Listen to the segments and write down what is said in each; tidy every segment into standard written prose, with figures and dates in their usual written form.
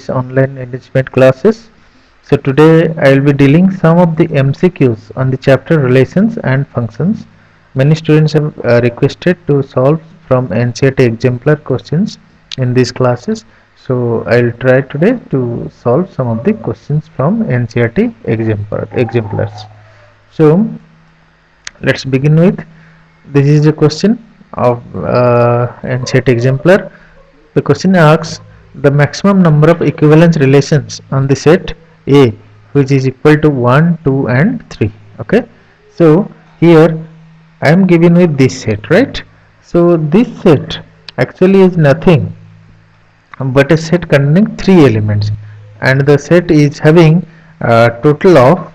this online enrichment classes. So today I will be dealing some of the MCQs on the chapter relations and functions. Many students have requested to solve from NCERT exemplar questions in these classes. So I will try today to solve some of the questions from NCERT exemplars. So let's begin with, this is a question of NCERT exemplar. The question asks the maximum number of equivalence relations on the set A, which is equal to 1, 2 and 3. Okay, so here I am given with this set, right? So this set actually is nothing but a set containing 3 elements, and the set is having a total of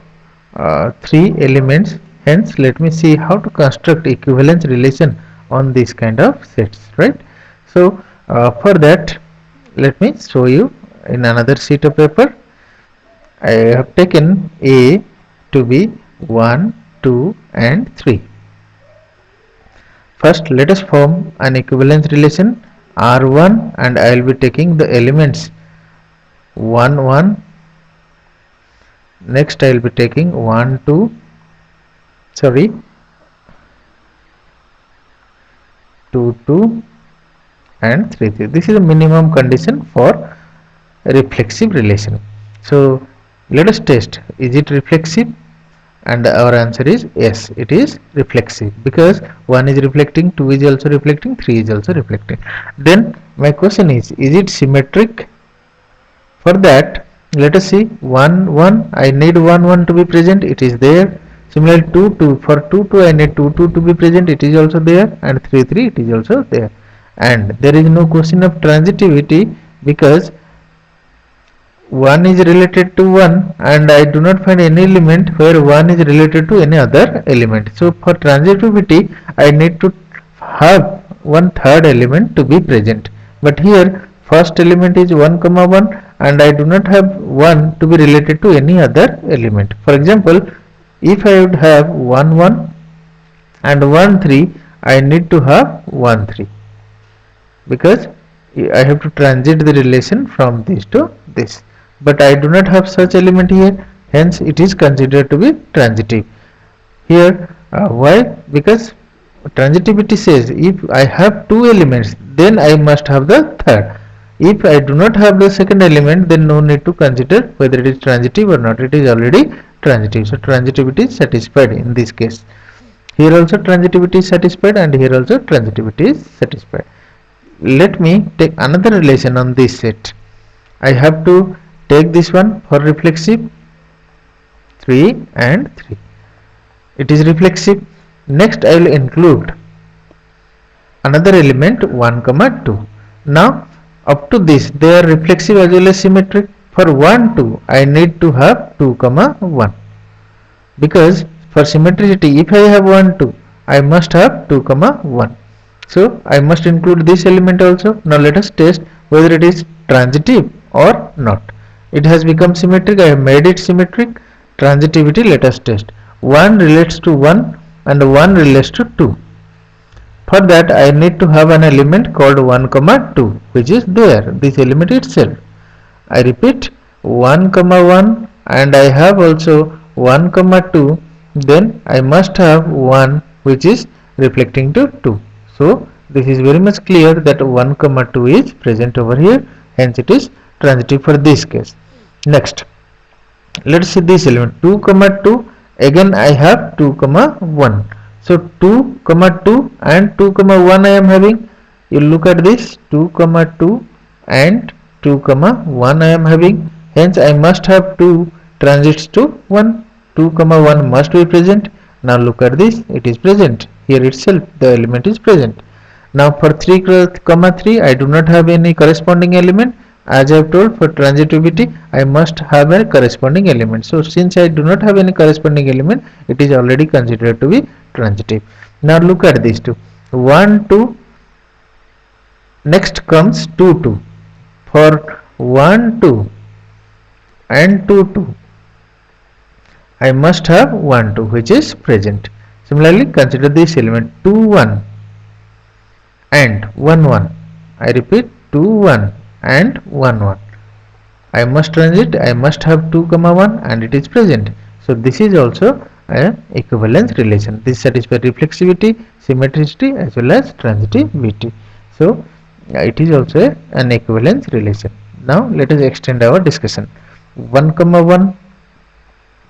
3 elements. Hence let me see how to construct equivalence relation on this kind of sets, right? So for that, let me show you in another sheet of paper. I have taken A to be 1, 2 and 3. First let us form an equivalence relation R1, and I will be taking the elements 1, 1. Next I will be taking 1, 2, 2, 2 and 3, 3. This is a minimum condition for reflexive relation. So let us test, is it reflexive? And our answer is yes, it is reflexive, because 1 is reflecting, 2 is also reflecting, 3 is also reflecting. Then my question is it symmetric? For that, let us see. 1, 1, I need 1, 1 to be present, it is there. Similarly 2, 2, for 2, 2 I need 2, 2 to be present, it is also there. And 3, 3, it is also there. And there is no question of transitivity, because 1 is related to 1 and I do not find any element where 1 is related to any other element. So for transitivity I need to have one third element to be present, but here first element is 1 comma 1 and I do not have 1 to be related to any other element. For example, if I would have 1 1 and 1 3, I need to have 1 3, because I have to transit the relation from this to this, but I do not have such element here, hence it is considered to be transitive. Here why? Because transitivity says if I have 2 elements, then I must have the third. If I do not have the second element, then no need to consider whether it is transitive or not, it is already transitive. So transitivity is satisfied in this case. Here also transitivity is satisfied, and here also transitivity is satisfied. Let me take another relation on this set. I have to take this one for reflexive, 3 and 3. It is reflexive. Next I will include another element 1 comma 2. Now up to this they are reflexive as well as symmetric. For 1 2 I need to have 2 comma 1, because for symmetricity if I have 1 2 I must have 2 comma 1. So I must include this element also. Now let us test whether it is transitive or not. It has become symmetric, I have made it symmetric. Transitivity, let us test. 1 relates to 1 and 1 relates to 2. For that I need to have an element called 1 comma 2, which is there, this element itself. I repeat, 1 comma 1 and I have also 1 comma 2, then I must have 1 which is reflecting to 2. So this is very much clear that 1 comma 2 is present over here, hence it is transitive for this case. Next, let us see this element 2 comma 2, again I have 2 comma 1. So 2 comma 2 and 2 comma 1 I am having. You look at this, 2 comma 2 and 2 comma 1 I am having, hence I must have 2 transits to 1. 2 comma 1 must be present. Now look at this, it is present here itself, the element is present. Now for 3 comma 3 I do not have any corresponding element. As I have told, for transitivity I must have a corresponding element. So since I do not have any corresponding element, it is already considered to be transitive. Now look at these two, 1 2, next comes 2 2. For 1 2 and 2 2 I must have 1 2 which is present. Similarly consider this element 2 1 and 1 1. I repeat, 2 1 and 1 1. I must transit, I must have 2 comma 1 and it is present. So this is also a equivalence relation. This satisfies reflexivity, symmetricity as well as transitivity. So it is also an equivalence relation. Now let us extend our discussion. 1 comma 1,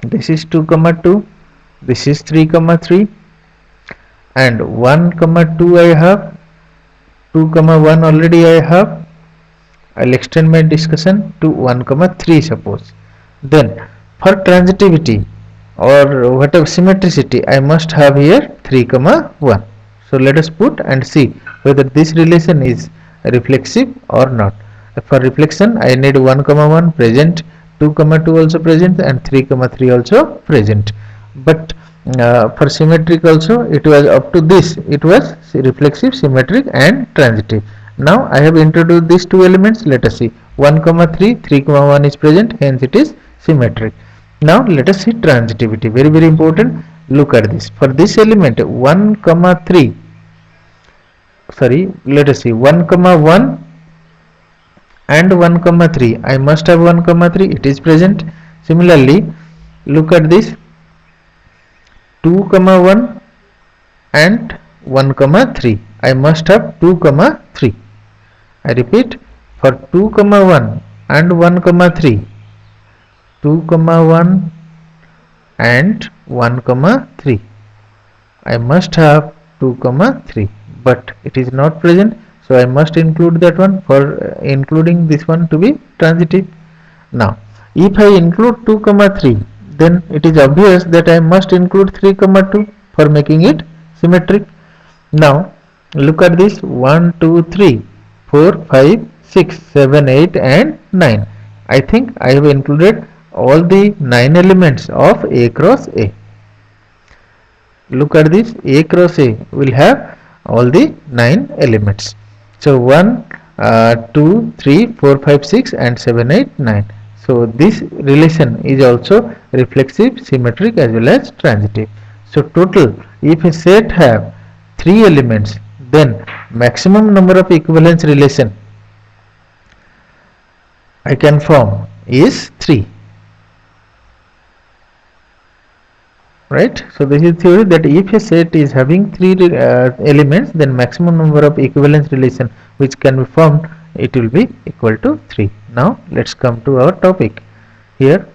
this is 2 comma 2, this is 3 comma 3, and 1 comma 2 I have, 2 comma 1 already I have. I'll extend my discussion to 1 comma 3 suppose. Then for transitivity or whatever symmetricity, I must have here 3 comma 1. So let us put and see whether this relation is reflexive or not. For reflection I need 1 comma 1 present, 2 comma 2 also present, and 3 comma 3 also present. But for symmetric also it was up to this, it was reflexive, symmetric and transitive. Now I have introduced these two elements. Let us see 1 comma 3, 3 comma 1 is present, hence it is symmetric. Now let us see transitivity, very important. Look at this. For this element 1 comma 3, sorry, let us see 1 comma 1 and 1 comma 3, I must have 1 comma 3, it is present. Similarly, look at this 2 comma 1 and 1 comma 3, I must have 2 comma 3. I repeat, for 2 comma 1 and 1 comma 3, 2 comma 1 and 1 comma 3, I must have 2 comma 3, but it is not present, so I must include that one. For including this one to be transitive. Now if I include 2 comma 3, then it is obvious that I must include 3 comma 2 for making it symmetric. Now look at this 1 2 3 4 5 6 7 8 and 9. I think I have included all the 9 elements of A cross A. Look at this, A cross A will have all the 9 elements. So 1 2 3 4 5 6 and 7 8 9. So this relation is also reflexive, symmetric as well as transitive. So total, if a set have 3 elements, then maximum number of equivalence relation I can form is 3. Right? So this is theory that if a set is having 3 elements, then maximum number of equivalence relation which can be formed, it will be equal to 3. Now let's come to our topic. Here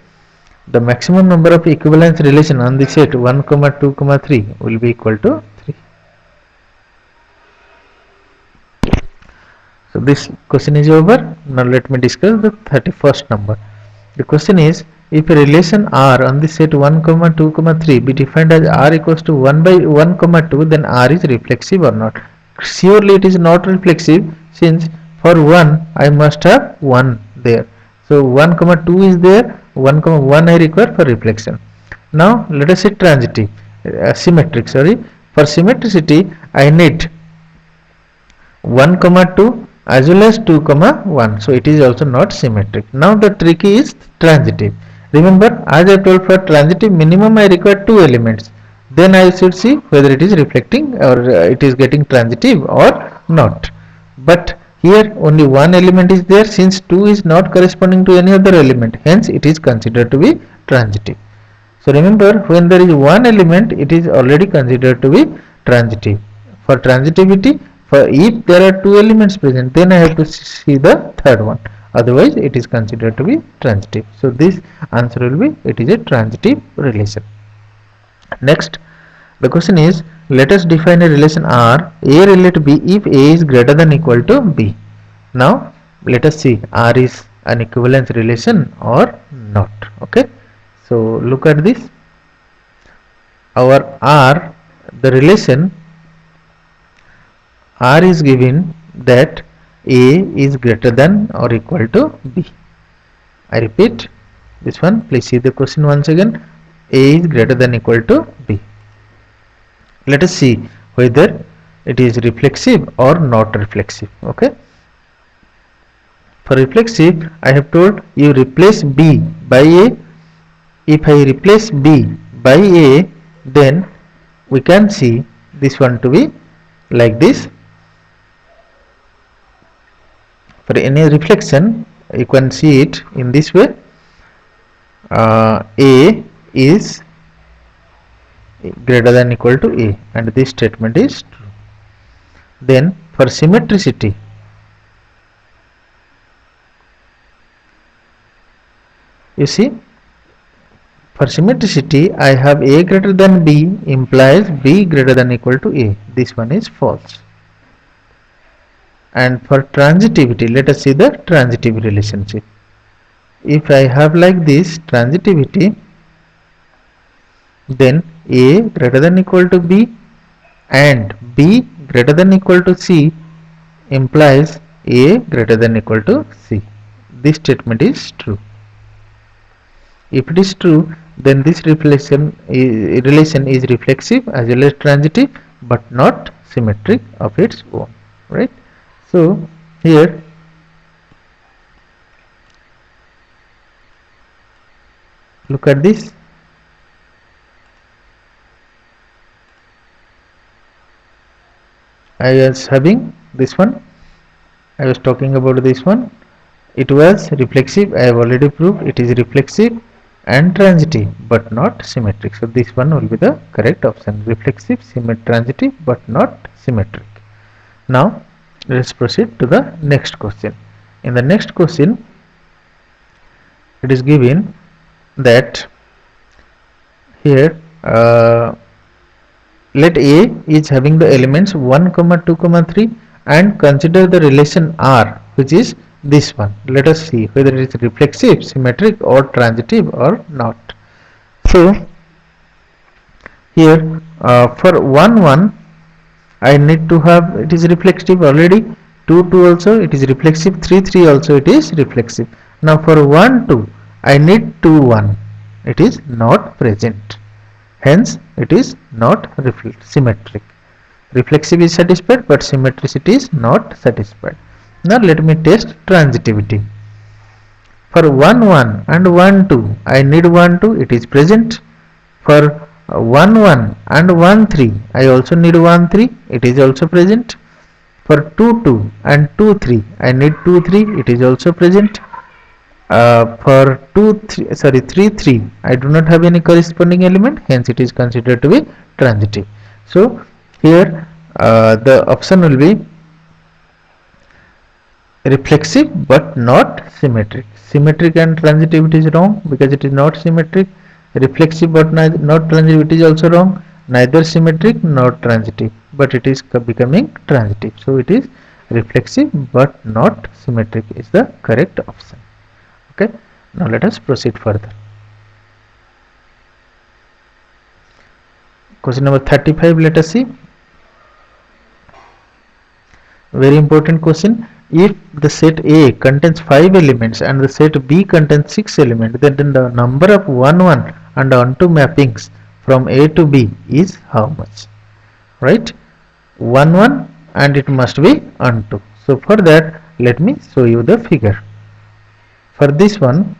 the maximum number of equivalence relation on the set 1 comma 2 comma 3 will be equal to 3. So this question is over. Now let me discuss the 31st number. The question is, if a relation R on the set 1 comma 2 comma 3 be defined as R equals to 1 by 1 comma 2, then R is reflexive or not? Surely it is not reflexive, since for 1 I must have 1 there. So 1 comma 2 is there, 1 comma 1 I require for reflection. Now let us say transitive, symmetric, sorry. For symmetricity I need 1 comma 2 as well as 2 comma 1, so it is also not symmetric. Now the trick is transitive. Remember, as I told, for transitive minimum I require 2 elements, then I should see whether it is reflecting or it is getting transitive or not. But here only one element is there, since 2 is not corresponding to any other element, hence it is considered to be transitive. So remember, when there is one element, it is already considered to be transitive. For transitivity, for if there are 2 elements present, then I have to see the third one, otherwise it is considered to be transitive. So this answer will be, it is a transitive relation. Next, the question is, let us define a relation R, A relate B if A is greater than equal to B. Now let us see R is an equivalence relation or not. Okay, so look at this. Our R, the relation R is given that A is greater than or equal to B. I repeat this one, please see the question once again. A is greater than equal to B. Let us see whether it is reflexive or not reflexive. Okay, for reflexive I have told you replace B by A. If I replace B by A, then we can see this one to be like this. For any reflection, you can see it in this way. A is greater than equal to A, and this statement is true. Then for symmetricity, you see, for symmetricity I have A greater than B implies B greater than equal to A. This one is false. And for transitivity, let us see the transitive relationship. If I have like this transitivity, then A greater than equal to B and B greater than equal to C implies A greater than equal to C. This statement is true. If it is true, then this relation is reflexive as well as transitive, but not symmetric of its own, right? So here look at this. I was having this one. I was talking about this one. It was reflexive. I have already proved it is reflexive and transitive but not symmetric. So this one will be the correct option. Reflexive, transitive but not symmetric. Now let's proceed to the next question. In the next question, it is given that here let A is having the elements 1, 2, 3 and consider the relation R, which is this one. Let us see whether it is reflexive, symmetric or transitive or not. So here for 1, 1 I need to have it is reflexive already, 2, 2 also it is reflexive, 3, 3 also it is reflexive. Now for 1, 2 I need 2, 1, it is not present. Hence it is not symmetric. Reflexive is satisfied but symmetricity is not satisfied. Now let me test transitivity. For 1, 1 and 1, 2 I need 1, 2, it is present. For 1, 1 and 1, 3 I also need 1, 3, it is also present. For 2, 2 and 2, 3 I need 2, 3, it is also present. For 3, 3 I do not have any corresponding element, hence it is considered to be transitive. So here the option will be reflexive but not symmetric. Symmetric and transitivity is wrong because it is not symmetric. Reflexive but not transitive, it is also wrong. Neither symmetric nor transitive, but it is becoming transitive. So it is reflexive but not symmetric is the correct option. Okay, now let us proceed further. Question number 35, let us see. Very important question. If the set A contains 5 elements and the set B contains 6 elements, then the number of 1, 1 and onto mappings from A to B is how much? Right? 1, 1 and it must be onto. So for that, let me show you the figure. For this one,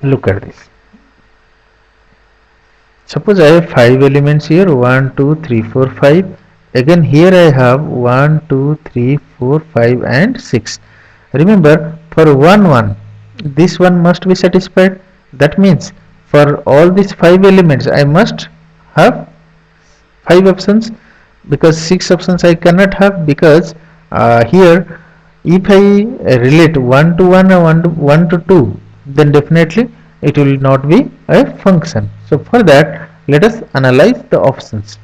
look at this. Suppose I have 5 elements here, 1, 2, 3, 4, 5. Again here I have 1, 2, 3, 4, 5 and 6. Remember, for 1, 1, this one must be satisfied. That means for all these 5 elements I must have 5 options, because 6 options I cannot have, because here if I relate 1 to 1 or 1 to 2, then definitely it will not be a function. So for that, let us analyze the options.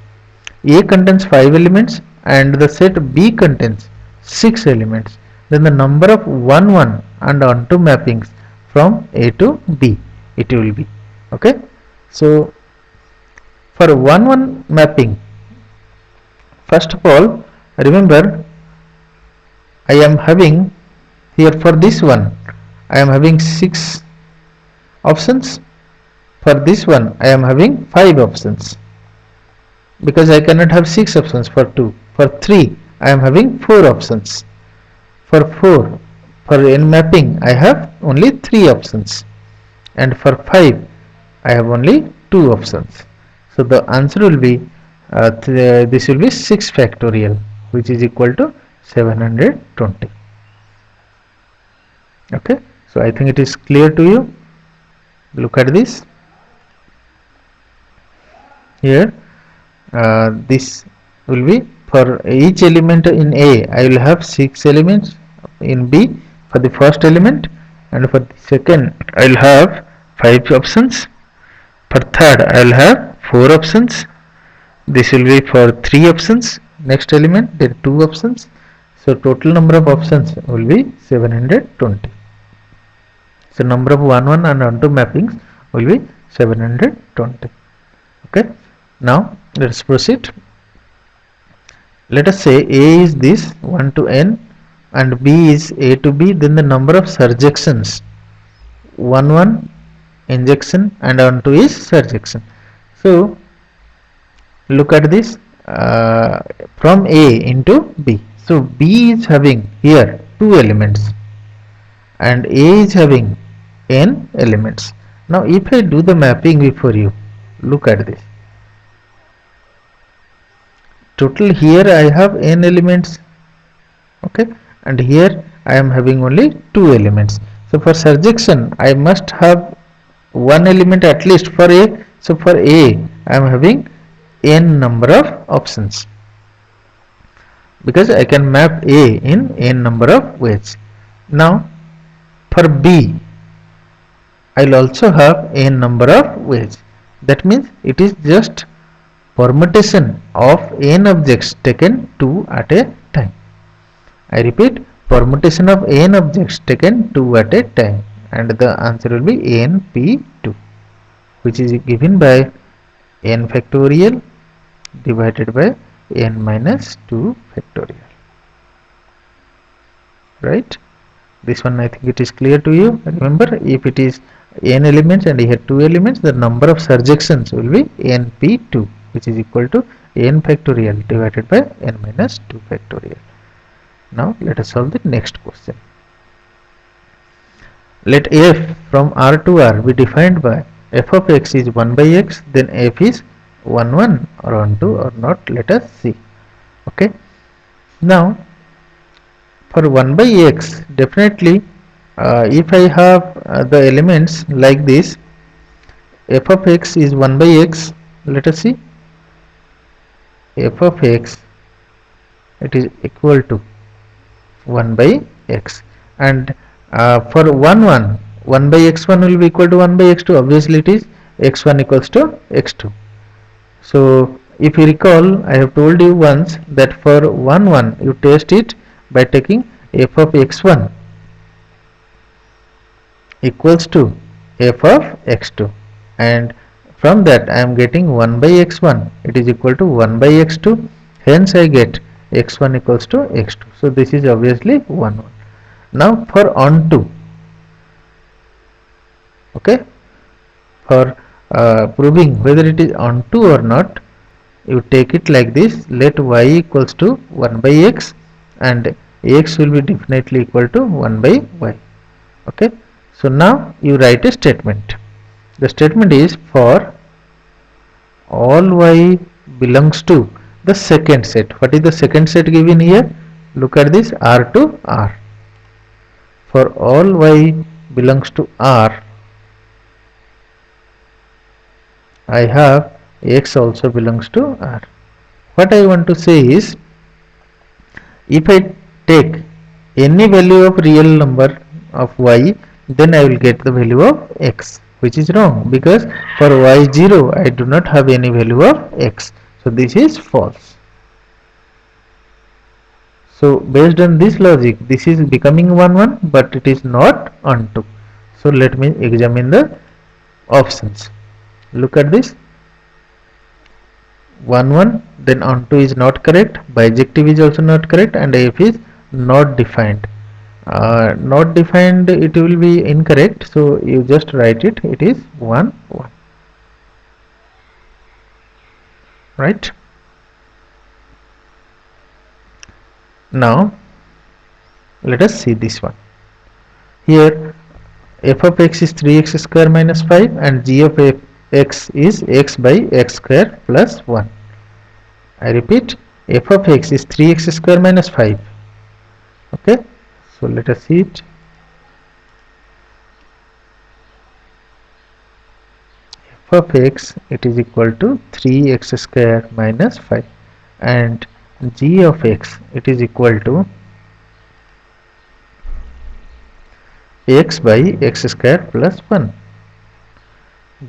A contains 5 elements and the set B contains 6 elements. Then the number of 1, 1 and onto mappings from A to B it will be. Okay. So for 1, 1 mapping, first of all, remember I am having here for this one I am having 6 options. For this one I am having 5 options, because I cannot have 6 options for 2. For 3 I am having 4 options. For 4, for n mapping I have only 3 options, and for 5 I have only 2 options. So the answer will be this will be 6 factorial, which is equal to 720. Okay, so I think it is clear to you. Look at this here. This will be for each element in A. I will have 6 elements. In B for the first element, and for the second I will have 5 options. For third I will have 4 options. This will be for 3 options. Next element there are 2 options. So total number of options will be 720. So number of 1 1 and 1 2 mappings will be 720. Okay, now let us proceed. Let us say A is this 1 to n and B is A to B, then the number of surjections 1 1 injection and 1 2 is surjection. So look at this, from A into B. So B is having here 2 elements and A is having n elements. Now if I do the mapping before you, look at this. Total here I have n elements, okay, and here I am having only 2 elements. So for surjection I must have 1 element at least for A. So for A I am having n number of options, because I can map A in n number of ways. Now for B I will also have n number of ways. That means it is just permutation of n objects taken 2 at a time. I repeat, permutation of n objects taken 2 at a time, and the answer will be np2, which is given by n factorial divided by n minus 2 factorial. Right? This one I think it is clear to you. Remember, if it is n elements and here 2 elements, the number of surjections will be np2, which is equal to n factorial divided by n minus 2 factorial. Now let us solve the next question. Let f from R to R be defined by f of x is 1 by x, then f is 1 1 or 1 2 or not. Let us see. Okay. Now for 1 by x, definitely if I have the elements like this, f of x is 1 by x. Let us see. F of x, it is equal to 1 by x, and for 1 1, 1 by x1 will be equal to 1 by x2. Obviously it is x1 equals to x2. So if you recall, I have told you once that for 1 1 you test it by taking f of x1 equals to f of x2, and from that I am getting 1 by x1, it is equal to 1 by x2, hence I get x1 equals to x2. So this is obviously 1 1. Now for onto, okay, for proving whether it is onto or not, you take it like this. Let y equals to 1 by x and x will be definitely equal to 1 by y. Okay, so now you write a statement. The statement is for all y belongs to the second set. What is the second set given here? Look at this, R to R. For all y belongs to R, I have x also belongs to R. What I want to say is, if I take any value of real number of y, then I will get the value of x, which is wrong, because for y0 I do not have any value of x. So this is false. So based on this logic, this is becoming 1 1, but it is not onto. So let me examine the options. Look at this, 1 1, then onto is not correct, bijective is also not correct, and f is not defined. Not defined, it will be incorrect, so you just write it, it is 1 1. Right? Now let us see this one. Here f of x is 3x square minus 5 and g of x is x by x square plus 1. I repeat, f of x is 3x square minus 5. Okay, so let us see it. F of x, it is equal to 3x square minus 5, and g of x, it is equal to x by x square plus 1.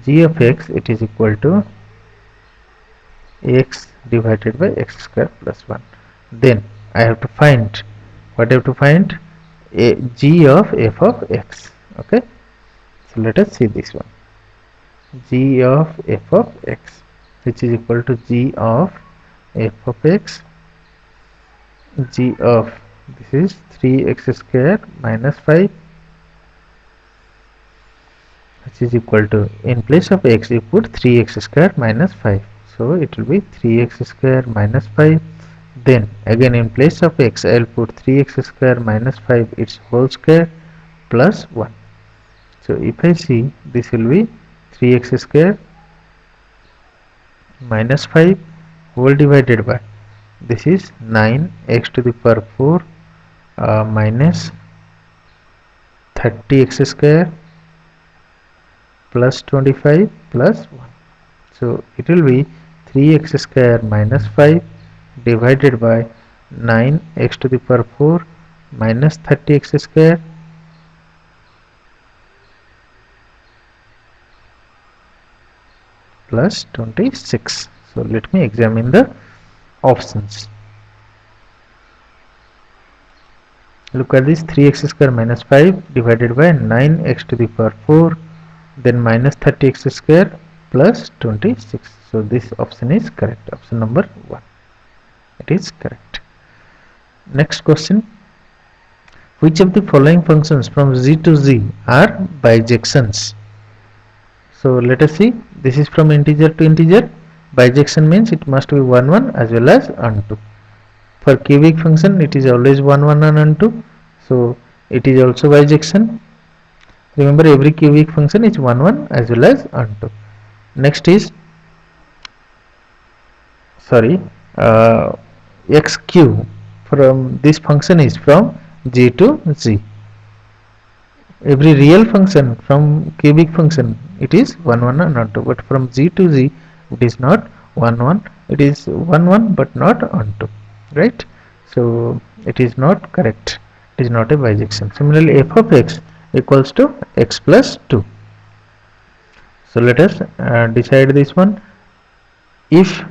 G of x, it is equal to x divided by x square plus 1. Then I have to find, what I have to find? G of f of x. Okay, so let us see this one. G of f of x, which is equal to G of f of x. G of, this is 3x square minus 5, which is equal to, in place of x you put 3x square minus 5, so it will be 3x square minus 5. Then again in place of x I will put 3x square minus 5 its whole square plus 1. So if I see, this will be 3x square minus 5 whole divided by, this is 9x to the power 4 minus 30x square plus 25 plus 1. So it will be 3x square minus 5 divided by 9x to the power 4 minus 30x square plus 26. So let me examine the options. Look at this, 3x square minus 5 divided by 9x to the power 4, then minus 30x square plus 26. So this option is correct. Option number 1. It is correct. Next question. Which of the following functions from z to z are bijections? So let us see. This is from integer to integer. Bijection means it must be 1 1 as well as onto. For cubic function it is always 1 1 and onto. So it is also bijection. Remember, every cubic function is 1 1 as well as onto. Next is, sorry, x cube. From this function is from g to z. Every real function from cubic function it is 1 1 and onto, but from z to z it is not 1 1, it is 1 1 but not onto, right? So it is not correct, it is not a bijection. Similarly, f of x equals to x plus 2. So let us decide this one. If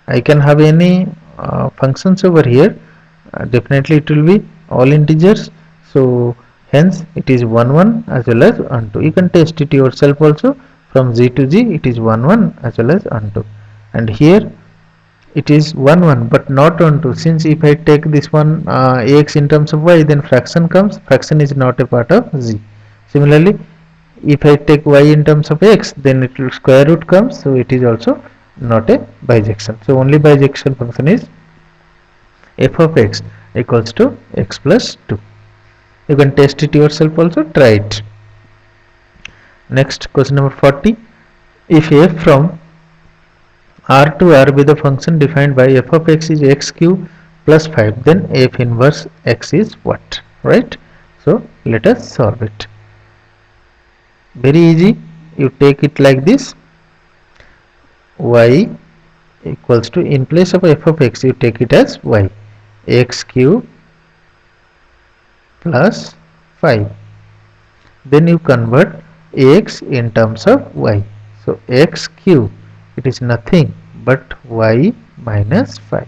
I can have any functions over here, definitely it will be all integers, so hence it is 1 1 as well as onto. You can test it yourself also. From z to z it is 1 1 as well as onto, and here it is 1 1 but not onto. Since if I take this one ax in terms of y, then fraction comes, fraction is not a part of z. Similarly, if I take y in terms of x, then it will square root comes, so it is also not a bijection. So only bijection function is f of x equals to x plus 2. You can test it yourself also, try it. Next, question number 40. If f from R to R be the function defined by f of x is x cube plus 5, then f inverse x is what? Right? So let us solve it. Very easy. You take it like this. Y equals to, in place of f of x you take it as y, x cube plus 5. Then you convert x in terms of y. So x cube, it is nothing but y minus 5,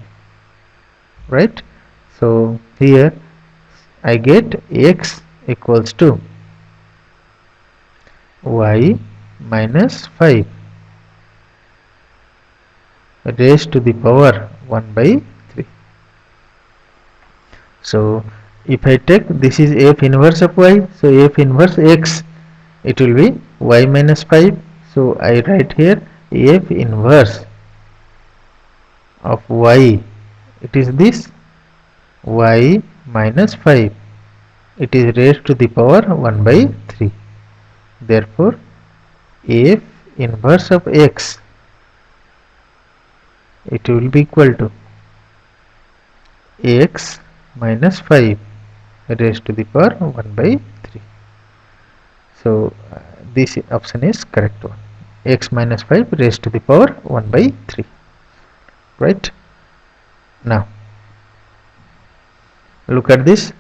right? So here I get x equals to y minus 5 raised to the power 1 by 3. So if I take, this is f inverse of y, so f inverse x, it will be y minus 5. So I write here f inverse of y, it is this y minus 5, it is raised to the power 1 by 3. Therefore f inverse of x, it will be equal to x minus 5 raised to the power 1 by 3. So this option is correct one. X minus 5 raised to the power 1 by 3. Right? Now look at this.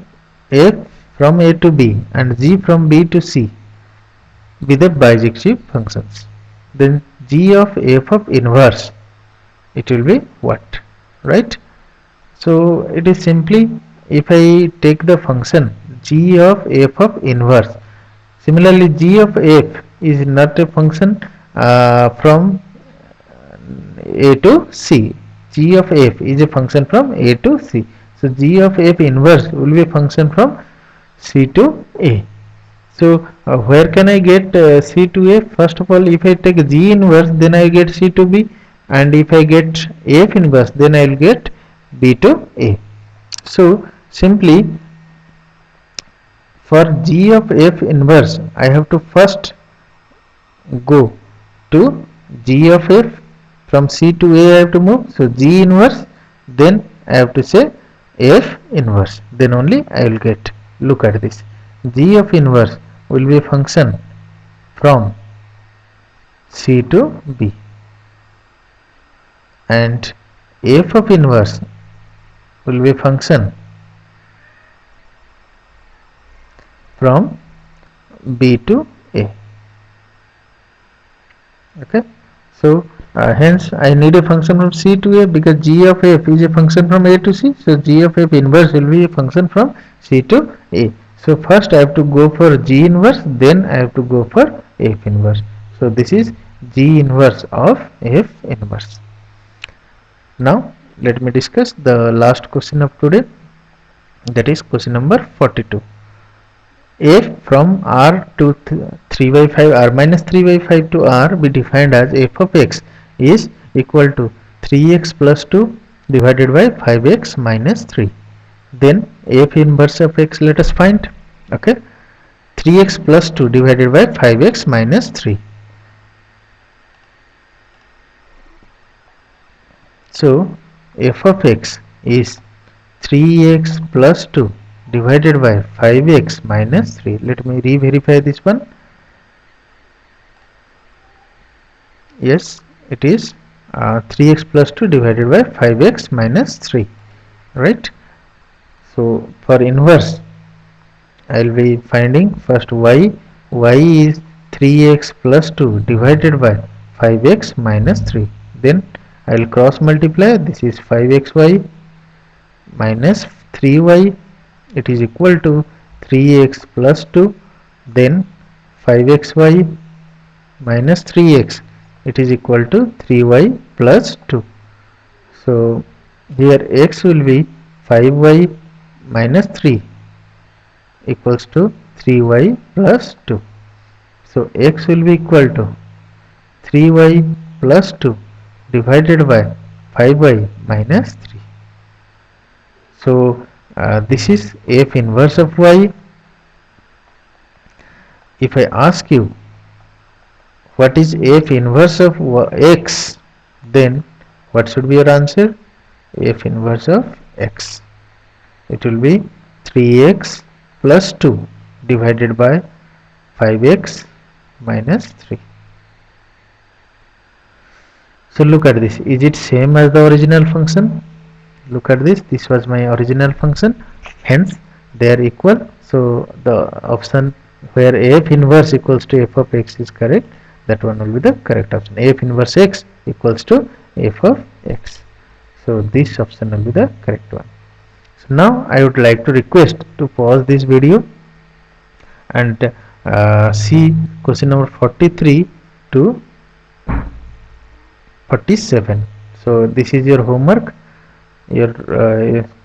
F from A to B and G from B to C with the bijective functions. Then G of f of inverse, it will be what? Right? So it is simply, if I take the function g of f of inverse, similarly g of f is not a function from A to C. G of f is a function from A to C. So g of f inverse will be a function from C to A. So where can I get C to A? First of all, if I take G inverse, then I get C to B, and if I get F inverse, then I will get B to A. So simply for G of F inverse, I have to first go to G of F. From C to A I have to move. So G inverse, then I have to say F inverse, then only I will get. Look at this. G of inverse will be a function from C to B, and f of inverse will be a function from B to A. Okay, so hence I need a function from C to A, because g of f is a function from A to C. So g of f inverse will be a function from C to A. So first I have to go for G inverse, then I have to go for F inverse. So this is G inverse of F inverse. Now let me discuss the last question of today, that is question number 42. F from R to 3 by 5 R minus 3 by 5 to R be defined as f of x is equal to 3x plus 2 divided by 5x minus 3. Then f inverse of x let us find. Okay, 3x plus 2 divided by 5x minus 3. So f of x is 3x plus 2 divided by 5x minus 3. Let me re-verify this one. Yes, it is 3x plus 2 divided by 5x minus 3. Right? So for inverse, I will be finding first y. Y is 3x plus 2 divided by 5x minus 3. Then I will cross multiply. This is 5xy minus 3y, it is equal to 3x plus 2, then 5xy minus 3x, it is equal to 3y plus 2. So here x will be 5y minus 3 equals to 3y plus 2. So x will be equal to 3y plus 2 divided by 5y minus 3. So this is f inverse of y. If I ask you what is f inverse of x, then what should be your answer? F inverse of x, it will be 3x plus 2 divided by 5x minus 3. So look at this, is it same as the original function? Look at this, this was my original function, hence they are equal. So the option where f inverse equals to f of x is correct, that one will be the correct option. F inverse x equals to f of x. So this option will be the correct one. So now I would like to request to pause this video and see question number 43 to 47. So this is your homework.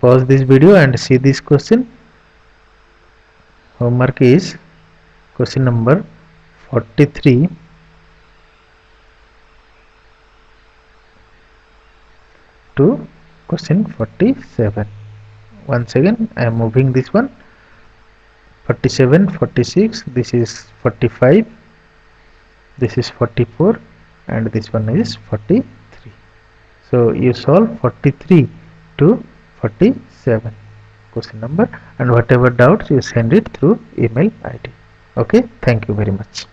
Pause this video and see this question. Homework is question number 43 to question 47. Once again I am moving this one. 47, 46, this is 45, this is 44, and this one is 43. So you solve 43 to 47 question number, and whatever doubts you send it through email ID. Okay, thank you very much.